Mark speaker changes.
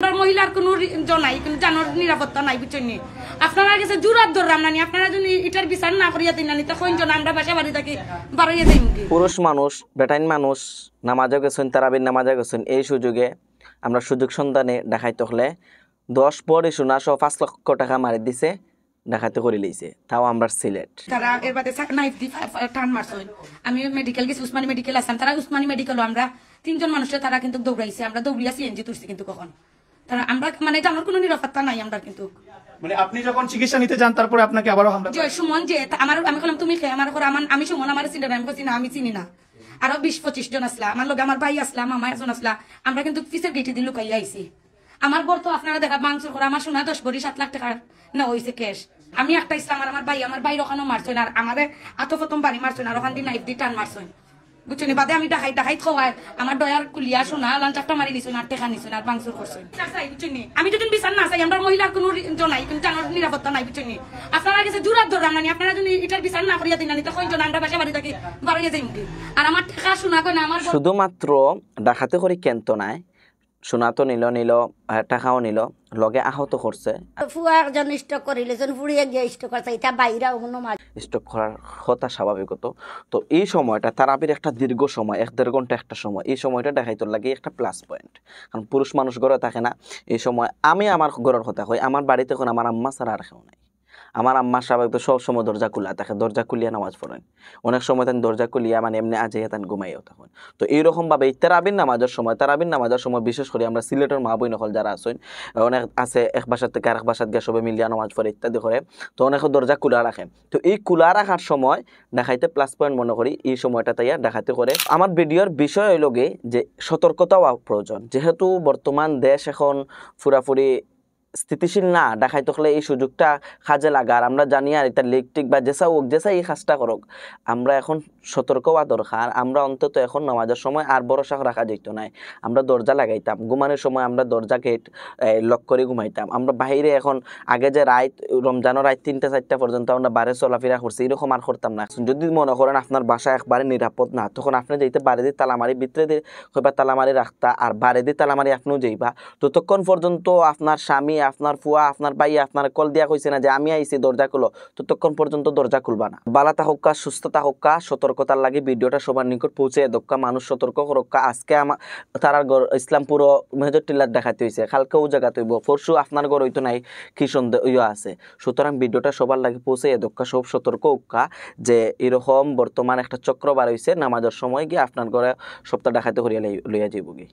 Speaker 1: আমরা মহিলার কোনো নাই, কোনো জানোর নিরাপত্তা নাই, বুঝছেন নি? আপনারা গেছে জুরাত ধরলাম না, আপনারা যদি এটার বিচার না করিয়া দিন না, তখন জন আমরা বাসা বাড়ি থাকি বাড়িয়ে দিই।
Speaker 2: পুরুষ মানুষ, বেটাইন মানুষ নামাজে গেছেন, তারাবির নামাজে গেছেন, এই সুযোগে আমরা সুযোগ সন্ধানে দেখাইতে হলে 10 পরে শোনা সহ 5 লক্ষ টাকা মারি দিছে, দেখাতে করে লইছে, তাও আমরা সিলেট।
Speaker 1: তারা এর বাদে নাইফ দি টান মারছেন। আমি মেডিকেল গেছি, উসমানী মেডিকেল আসলাম, তারা উসমানী মেডিকেলও আমরা 3 জন মানুষের তারা কিন্তু দৌড়াইছে, আমরা দৌড়িয়া সিএনজি তুলছি কিন্তু কখন তারা আমরা মানে জানার কোনো নিরাপত্তা নাই আমরা কিন্তু।
Speaker 3: মানে আপনি যখন চিকিৎসা নিতে যান তারপরে আপনাকে আবারও হামলা
Speaker 1: যে সুমন যে আমার আমি বললাম তুমি খেয়ে আমার আমি সুমন আমার চিনি না, আমি বলছি না আমি চিনি না। আরো 20-25 জন আসলা আমার লগে, আমার ভাই আসলাম, আমার একজন আসলা, আমরা কিন্তু পিছের গেটে দিয়ে লুকাইয়া আইছি। আমার বর তো আপনারা দেখা মাংসের করে আমার শোনা 10 ভরি 7 লাখ টাকা না হয়েছে ক্যাশ। আমি একটা ইসলাম আর আমার ভাই ওখানেও মারছেন, আর আমাদের প্রথম বাড়ি মারছেন, আর ওখান দিয়ে নাইফ দিয়ে টান মারছেন, বুঝছেন? বাদে আমি ডাকাই খাওয়াই আমার দয়ার কুলিয়া শোনা লাঞ্চাপটা মারি দিছেন, আর টেকা নিছেন, আর মাংসর করছেন, বুঝছেন? আমি যদি বিচার না চাই, আমরা মহিলার কোনো নাই, কোনো জানোর নিরাপত্তা নাই, বুঝছেন? আপনারা গেছে জুরাত ধরলাম না, আপনারা যদি এটার বিচার না করিয়া দিন না, তখন জন আমরা বাসা বাড়ি থাকি বাড়িয়ে যাই। আর আমার টেকা শোনা কই না, আমার
Speaker 2: শুধুমাত্র ডাকাতে করে কেন্ত নাই, সোনা তো নিল টাকাও নিল, লগে আহত করছে।
Speaker 4: ফুয়া একজন স্টক করিলেছেন, ফুড়িয়ে গিয়ে স্টক করছে, এটা বাইরা কোনো মাছ
Speaker 2: স্টক করার কথা স্বাভাবিকত। তো এই সময়টা তারাবির একটা দীর্ঘ সময়, 1-1.5 ঘন্টা একটা সময়, এই সময়টা দেখাইতে লাগে একটা প্লাস পয়েন্ট। কারণ পুরুষ মানুষ ঘরে থাকে না এই সময়। আমি আমার ঘরের কথা কই, আমার বাড়িতে এখন আমার আম্মা ছাড়া আর কেউ নাই। আমার আম্মা স্বাভাবিক তো সব সময় দরজা খোলা থাকে, দরজা খুলিয়া নামাজ পড়েন, অনেক সময় তান দরজা খুলিয়া মানে এমনি আজে তান ঘুমাইও থাকেন। তো এইরকম ভাবে তারাবির নামাজের সময় বিশেষ করে আমরা সিলেটের মা বোন সকল যারা আছেন, অনেক আছে এক বাসার থেকে আরেক বাসাত গিয়ে সবে মিলিয়া নামাজ পড়ে ইত্যাদি করে, তো অনেক দরজা খোলা রাখে। তো এই খোলা রাখার সময় দেখাইতে প্লাস পয়েন্ট মনে করি এই সময়টা তাইয়া দেখাতে করে। আমার ভিডিওর বিষয় হইল গে যে সতর্কতাও প্রয়োজন, যেহেতু বর্তমান দেশ এখন পুরাপুরি স্থিতিশীল না, দেখাইতে হলে এই সুযোগটা কাজে লাগার। আমরা জানি আর এটা লেকটিক বা যেসা হোক যেসা এই কাজটা করুক, আমরা এখন সতর্ক হওয়া দরকার। আমরা অন্তত এখন নামাজের সময় আর ভরসা রাখা যেত নাই, আমরা দরজা লাগাইতাম, ঘুমানোর সময় আমরা দরজা গেট লক করে ঘুমাইতাম। আমরা বাইরে এখন আগে যে রাত রমজানের রাত 3টা-4টা পর্যন্ত আমরা বাইরে চলাফেরা করছি, এরকম আর করতাম না। যদি মনে করেন আপনার বাসা একবারে নিরাপদ না, তখন আপনি যাইতে বাড়ি দিয়ে তালামারি ভিতরে দিয়ে হইবা তালামারি রাখতা, আর বাড়ি দিয়ে তালামারি আপনিও যাইবা। ততক্ষণ পর্যন্ত আপনার স্বামী, আপনার ফুয়া, আপনার ভাই আপনার কল দিয়া কইছে না যে আমি আইছি দরজা খুলো, ততক্ষণ পর্যন্ত দরজা খুলবা না। বালাতা হোক্কা, সুস্থতা হোক্কা, সতর্কতার লাগে ভিডিওটা সবার নিকট পৌঁছে দক্কা, মানুষ সতর্ক করক্কা। আজকে আমার তারার ঘর ইসলামপুর মেজর টিল্লার দেখাতে হয়েছে, কালকেও জায়গা তৈব, পরশু আপনার ঘর হইতো নাই কি সন্দেহ আছে। সুতরাং ভিডিওটা সবার লাগে পৌঁছে দক্কা, সব সতর্ক হোক্কা যে এরকম বর্তমান একটা চক্র বার হয়েছে, নামাজের সময় গিয়ে আপনার ঘরে সপ্তাহ দেখাতে করিয়া লইয়া যাইব গিয়ে।